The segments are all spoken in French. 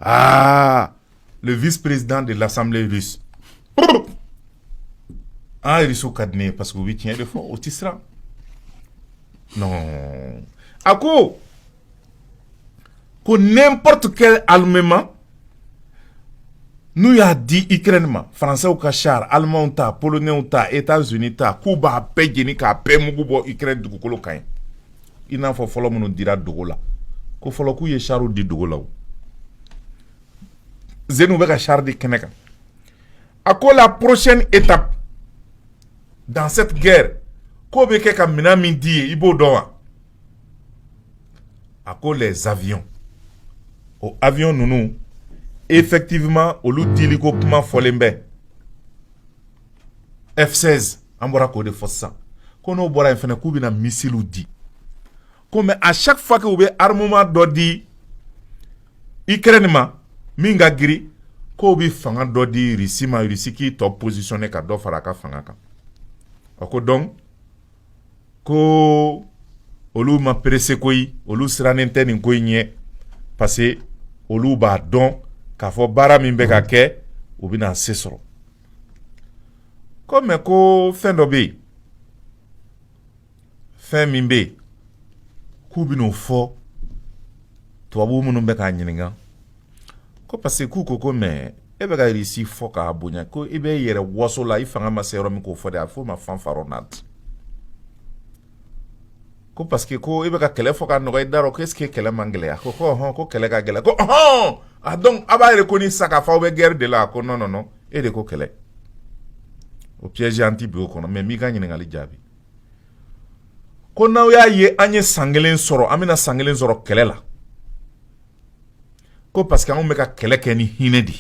Ah, le vice-président de l'Assemblée russe. Ah, il est cadené parce que vous tient de fond au Tisra. Non. À quoi? Que n'importe quel allemand, nous y a dit Ukraine, français ou char, allemand ou polonais ou États-Unis, Cuba, Pegini, Pemugubo, Ukraine, du Kukolo Kain. Il n'en faut falloir nous dire Dogola. Ko falloir qu'il y ait char ou dit Dogola. Zenou beka char de Keneka. À quoi la prochaine étape dans cette guerre? Ko beke ka minami di ibo doa. À quoi les avions? Au avion nounou. Effectivement, au lieu de dire comment folembe F-16, on va de fossa. Qu'on a boire un fait na missile ou dit. Comme à chaque fois que vous avez armement d'odi, Ukraine ma minga giri, ko bi fanga d'odi Russie ma Russie qui top positionné ka do faraka fanga ka. Ako donc ko olu ma presse koyi, olu sranente ni koyi nye parce olu ba don k'a fɔ baara min bɛ ka kɛ u bɛna se sɔrɔ ko mɛ ko fɛn dɔ bɛ yen fɛn min bɛ yen k'u bɛn'o fɔ tubabu minnu bɛ k'a ɲininka ko parce que k'u ko mɛ e bɛ ka irisi fɔ k'a bonya ko i bɛ yɛrɛ waso la i fanga ma se yɔrɔ min k'o fɔ de a fɔ ma fanfaro nat ko parce que ko i bɛ ka kɛlɛ fɔ ka nɔgɔ i darɔ ko est-ce que kɛlɛ man gɛlɛya ko ko kɛlɛ ka gɛlɛ ko ah donc a b'a reconnu ça k'a fɔ aw bɛ guerre de la ko non e de ko kɛlɛ o piège anti bi o kɔnɔ mais m'i ka ɲininkali jaabi ko n'aw y'a ye an ye san kelen sɔrɔ an bɛna san kelen sɔrɔ kɛlɛ la ko parce que anw bɛ ka kɛlɛ kɛ ni hinɛ de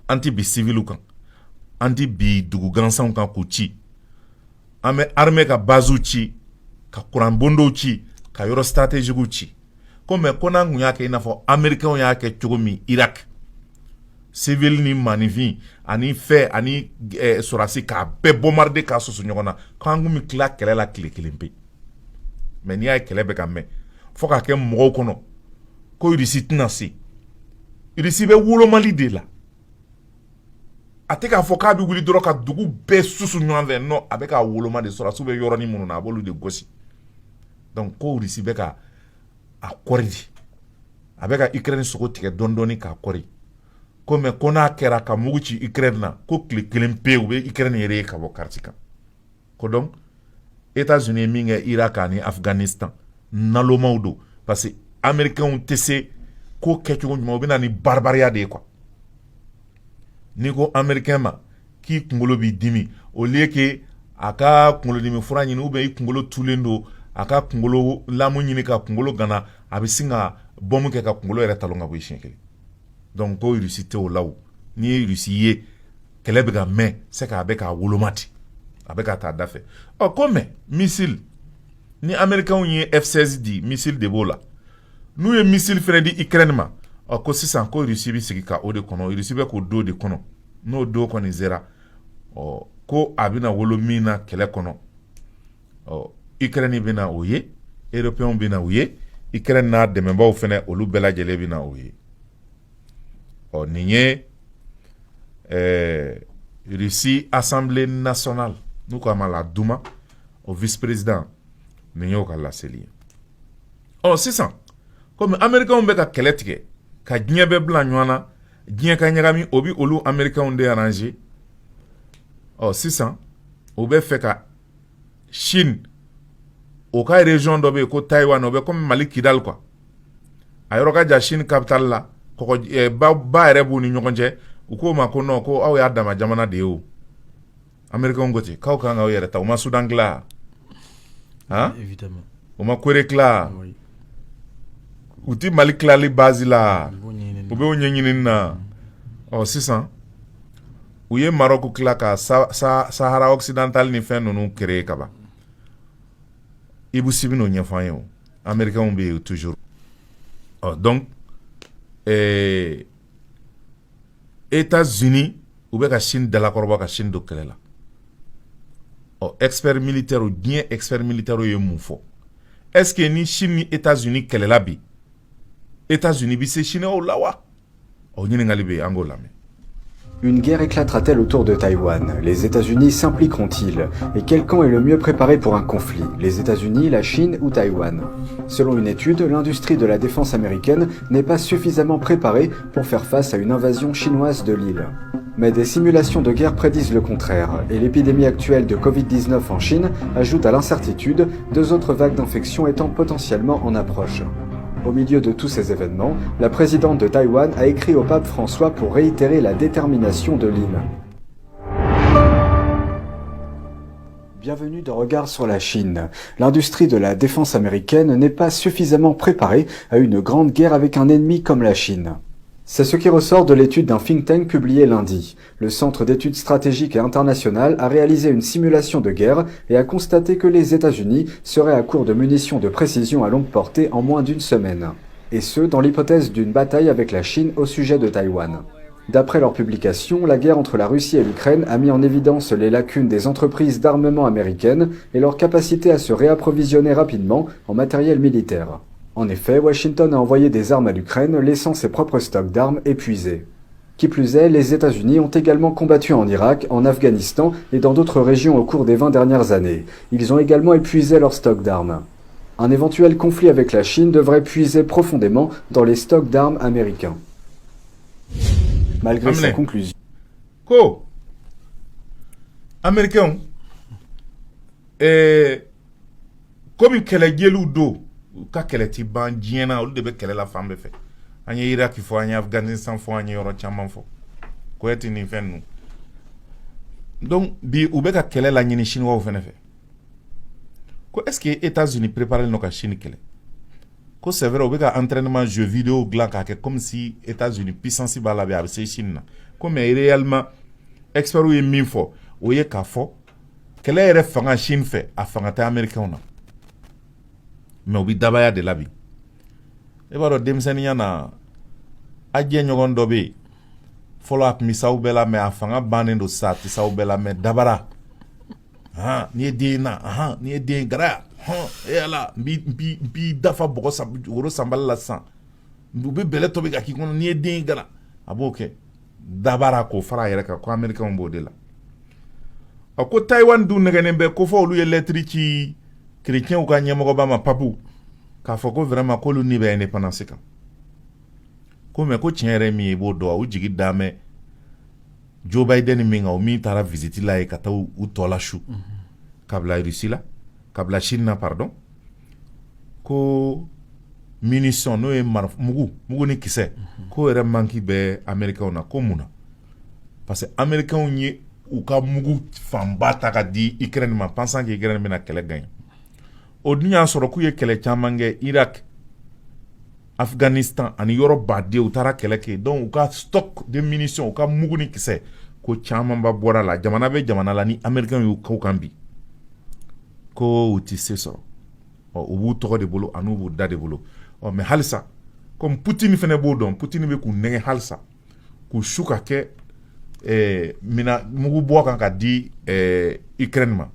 an ti bi civiliw kan an ti bi dugu gansanw kan k'u ci an bɛ armée ka basew ci ka kuran bondow ci ka yɔrɔ stratégiquew ci ko mɛ ko n'an kun y'a kɛ i n'a fɔ américains y'a kɛ cogo min Irak civil ni manifin ani fɛ ani sɔrɔdasi k'a bɛɛ bombarder k'a susu ɲɔgɔn na k'an kun bɛ tila kɛlɛ la tile kelen pe mɛ n'i y'a ye kɛlɛ bɛ ka mɛn fo k'a kɛ mɔgɔw kɔnɔ ko Russie tɛna se Russie bɛ wolomali de la a tɛ k'a fɔ k'a bɛ wuli dɔrɔn ka dugu bɛɛ susu ɲɔgɔn fɛ non a bɛ k'a woloma de sɔrɔdasiw bɛ yɔrɔnin minnu na a b'olu de gosi donc ko Russie bɛ ka a kɔri di a bɛ ka Ukraine sogo tigɛ dɔɔni k'a kɔri ko mɛ ko n'a kɛra ka mugu ci Ukraine na ko tile kelen pe u bɛ Ukraine yɛrɛ ye ka bɔ kariti kan ko donc États-Unis ye min kɛ Irak ani Afghanistan nalomaw don parce que américains tɛ se ko kɛcogo ɲuman u bɛ na ni barbariya de ye quoi n'i ko américain ma k'i kunkolo b'i dimi au lieu que a ka kunkolodimi fura ɲini ou bien i kunkolo tulen don a ka kunkolo lamu ɲini ka kunkolo gana a bɛ sin ka bɔmu kɛ ka kunkolo yɛrɛ talon ka bɔ i siɲɛ kelen donc ko Russie tɛ o la o n'i ye Russie ye kɛlɛ bɛ ka mɛn c'est que a bɛ k'a woloma ten a bɛ ka taa da fɛ ɔ ko mɛ missile ni américains ye F-16 di missile de b'o la n'u ye missile fɛnɛ di Ukraine ma ɔ ko sisan ko Russie bɛ sigi ka o de kɔnɔ Russie bɛ k'o don de kɔnɔ n'o don kɔni sera ɔ ko a bɛna wolo min na kɛlɛ kɔnɔ ɔ Ukraine bɛna o ye européens bɛna o ye Ukraine n'a dɛmɛbaaw fɛnɛ olu bɛɛ lajɛlen bɛna o ye ɔ nin ye Russie Assemblée nationale n'u k'a ma la Duma o vice-président nin y'o ka laseli ye ɔ sisan komi américains bɛ ka kɛlɛ tigɛ ka diɲɛ bɛɛ bila ɲɔgɔn na diɲɛ ka ɲagami o bi olu américains de arranger ɔ sisan o bɛ fɛ ka Chine o ka région dɔ bɛ yen ko Taïwan o bɛ comme Mali Kidal quoi a yɔrɔ ka jan Chine capitale la kɔgɔ ba yɛrɛ b'u ni ɲɔgɔn cɛ u k'o ma ko non ko aw y'a dama jamana de ye o américains ko ten k'aw kan k'aw yɛrɛ ta u ma Soudan tila han évidemment u ma Corée tila u ti Mali tilali base la u bɛ o ɲɛɲini na ɔ sisan u ye Maroc tila ka Sahara occidental ni fɛn ninnu créer ka ban Ibou Sibi n'o ɲɛfɔ an ye o américains bɛ yen toujours donc États-Unis u bɛ ka Chine dalakɔrɔbɔ ka Chine don kɛlɛ la expert militaire diɲɛ expert militaire ye mun fɔ est-ce que ni Chine ni États-Unis kɛlɛla bi États-Unis bi se Chine o lawa o ɲiningali be an k'o lamɛn. Une guerre éclatera-t-elle autour de Taïwan? Les États-Unis s'impliqueront-ils? Et quel camp est le mieux préparé pour un conflit? Les États-Unis, la Chine ou Taïwan? Selon une étude, l'industrie de la défense américaine n'est pas suffisamment préparée pour faire face à une invasion chinoise de l'île. Mais des simulations de guerre prédisent le contraire, et l'épidémie actuelle de Covid-19 en Chine ajoute à l'incertitude, 2 autres vagues d'infection étant potentiellement en approche. Au milieu de tous ces événements, la présidente de Taïwan a écrit au pape François pour réitérer la détermination de l'île. Bienvenue dans Regard sur la Chine. L'industrie de la défense américaine n'est pas suffisamment préparée à une grande guerre avec un ennemi comme la Chine. C'est ce qui ressort de l'étude d'un think tank publiée lundi. Le Centre d'études stratégiques et internationales a réalisé une simulation de guerre et a constaté que les États-Unis seraient à court de munitions de précision à longue portée en moins d'une semaine. Et ce, dans l'hypothèse d'une bataille avec la Chine au sujet de Taïwan. D'après leur publication, la guerre entre la Russie et l'Ukraine a mis en évidence les lacunes des entreprises d'armement américaines et leur capacité à se réapprovisionner rapidement en matériel militaire. En effet, Washington a envoyé des armes à l'Ukraine, laissant ses propres stocks d'armes épuisés. Qui plus est, les États-Unis ont également combattu en Irak, en Afghanistan et dans d'autres régions au cours des 20 dernières années. Ils ont également épuisé leurs stocks d'armes. Un éventuel conflit avec la Chine devrait puiser profondément dans les stocks d'armes américains. Malgré sa conclusion. Ko Américain comme kɛlɛ jeliw do ka kɛlɛ ti ban diɲɛ na olu de bɛ kɛlɛ la fan bɛɛ fɛ. An ye Iraki fɔ, an ye Afghanistan fɔ, an ye yɔrɔ caman fɔ. Koyɛti nin fɛn ninnu. Donc bi u bɛ ka kɛlɛ la ɲini Chinois fɛnɛ fɛ. Ko est-ce que États-Unis préparent ka Chine kɛlɛ? Ko c'est vrai, u bɛ ka entraînement jeu vidéo dilan k'a kɛ comme si États-Unis puissance b'a la bɛ a bɛ se Chine na. Ko mais réellement experts ye min fɔ o ye k'a fɔ kɛlɛ yɛrɛ fanga Chine fɛ a fanga tɛ Américains na. Mais u bɛ dabaya de la bi. E b'a dɔn denmisɛnninya na a diɲɛ ɲɔgɔn dɔ bɛ yen fɔlɔ a tun bɛ s'aw bɛɛ la mais a fanga bannen don sa a tɛ s'aw bɛɛ la mais dabara. Ni ye den na ni ye den garaya e ala n b'i dafa bɔgɔ woro sanbali la sisan u bɛ bɛlɛ tobi ka k'i kɔnɔ n'i ye den gara a b'o kɛ dabara k'o fara a yɛrɛ kan ko Américains b'o de la. Ko Taïwan dun nɛgɛnen bɛ ko fɔ olu ye lɛtiri ci chrétiens ka ɲɛmɔgɔba ma papu k'a fɔ ko vraiment k'olu ni bɛ indépendance kan. Ko mais ko tiɲɛ yɛrɛ min ye i b'o dɔn u jigi da mɛ Joe Biden min kan o min taara visite la ye ka taa u tɔ la su ka bila Russie la ka bila Chine na pardon ko munition n'o ye mugu ni kisɛ ko yɛrɛ manki bɛ Américains na ko mun na parce que Américains ye u ka mugu fanba ta ka di Ukraine ma pensant que Ukraine bɛna kɛlɛ gagner o dun y'a sɔrɔ k'u ye kɛlɛ caman kɛ Irak Afghanistan ani yɔrɔ baden u taara kɛlɛ kɛ donc u ka stock de munitions u ka mugu ni kisɛ ko caman ba bɔra la jamana bɛ jamana la ni Américains y'u k'u kan bi ko u ti se sɔrɔ u b'u tɔgɔ de bolo ani u b'u da de bolo mais halisa comme Poutine fɛnɛ b'o dɔn Poutine bɛ k'u nɛgɛ halisa k'u su ka kɛ mina mugu bɔ kan ka di Ukraine ma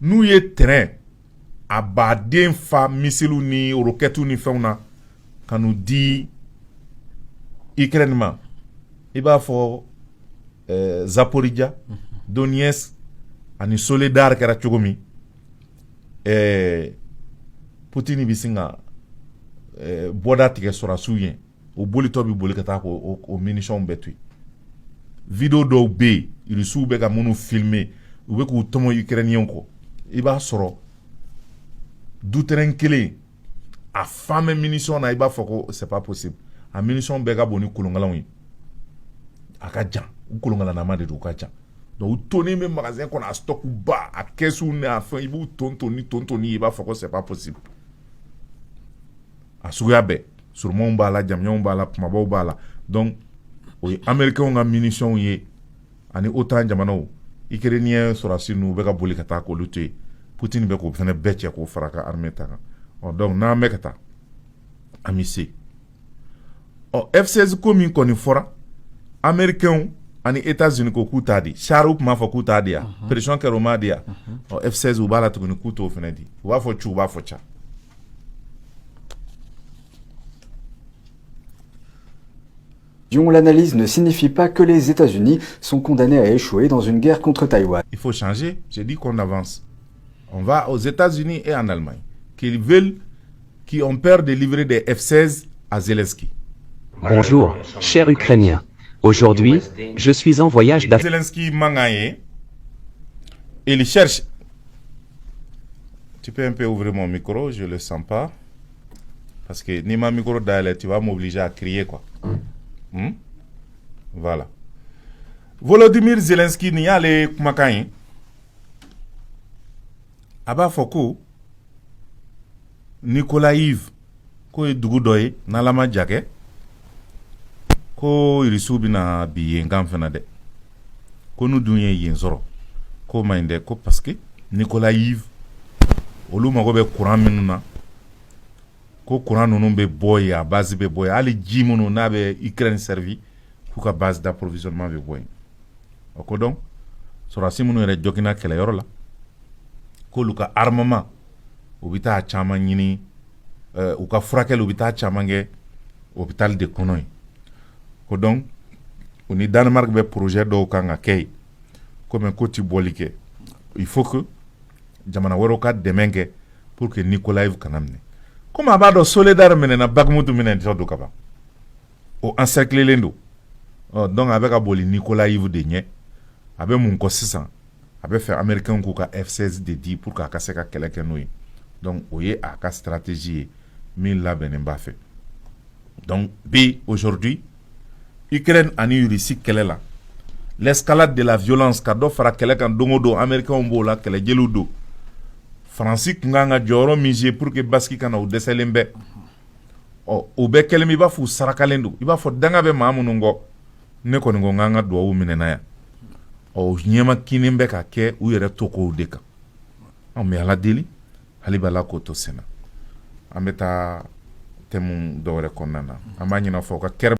n'u ye terrain a baden fa misilu ni roquettes ni fɛnw na ka n'u di Ukraine ma i b'a fɔ Zaporizhia Donetsk ani Soledar kɛra cogo min Poutine bɛ sin ka bɔda tigɛ sɔrɔsiw ye o bolitɔ bɛ boli ka taa o munitions bɛɛ to yen vidéo dɔw bɛ yen Rusiw bɛ ka minnu filmer u bɛ k'u tɔmɔ Ukrainiens kɔ i b'a sɔrɔ du-terrain kelen a fan bɛ munitions na i b'a fɔ ko c'est pas possible a munitions bɛɛ ka bon ni kolonkalanw ye a ka jan u kolonkalanama de don u ka jan donc u tonnen bɛ magasin kɔnɔ a stock ba a kɛsu n'a fɛn i b'u ton i b'a fɔ ko c'est pas possible a suguya bɛɛ surumɛnw b'a la jamiɲɛnw b'a la kumabaw b'a la donc o ye Américains ka munitions ye ani OTAN jamanaw Ukrainien sɔrɔsi ninnu u bɛ ka boli ka taa k'olu to yen Poutine bɛ k'o fɛnɛ bɛɛ cɛ k'o fara a ka armée ta kan donc n'an bɛ ka taa an bɛ se F-16 ko min kɔni fɔra Américains ani États-Unis ko k'u t'a di char u tun b'a fɔ k'u t'a di yan pression kɛra u m'a di yan F-16 u b'a la tuguni k'u t'o fɛnɛ di u b'a fɔ cu u b'a fɔ ca dont l'analyse ne signifie pas que les États-Unis sont condamnés à échouer dans une guerre contre Taïwan. Il faut changer. J'ai dit qu'on avance. On va aux États-Unis et en Allemagne, qui ont peur de livrer des F-16 à Zelensky. Bonjour, cher Ukrainien. Aujourd'hui, je suis en voyage d'affaires. Zelensky mangaye. Il cherche. Tu peux un peu ouvrir mon micro, je ne le sens pas. Parce que ni ma micro d'aller, tu vas m'obliger à crier quoi. Voilà. Volodymyr Zelensky n'y a les kumakaye. Aba foko. Nikolaïv. Ko dugudoye nalama jake. Ko irisubi na biye ngam fena de. Ko nu dunye yenzoro. Ko mainde ko parce que Nikolaïv. Olu mago be courant minuna. Ko courant nunu be boy à base be boy. Ali jimunu na be Ukraine servi. Pour ka base d'approvisionnement be boy. Oko donc. Sorasi munu ere jokina kele yoro la. Ko luka armement. Ubita chama nyini. Uka furakel ubita chamange. Hôpital de Konoy. Ko donc. Uni Danemark be projet do kanga kei. Comme un côté bolike. Il faut que jamana wero ka demenge pour que Nikolaïv kanamne. Comme abado Soledar menena Bakhmut menen do kaba. O encercler lendo. Donc avec aboli Nikolaïv de nye. Avec mon ko 600. Avec fait américain ko ka F16 de 10 pour ka kaseka keleke noui. Donc oye a ka stratégie 1000 la benemba fait. Donc B aujourd'hui Ukraine ani Russie kelela. L'escalade de la violence kado fara keleka dongodo américain mbola kele jeludo. Francis nganga joro mije pour que baski kana ou deselembe. O be kelemi ba fu sarakalendo. Iba fo danga be mamunungo. Ne ko ngo nganga do wu minena ya. O nyema kinimbe ka ke u yere toko deka. On me ala deli halibala ko to sena. Ameta temu do re konana. Amanyina fo ka ker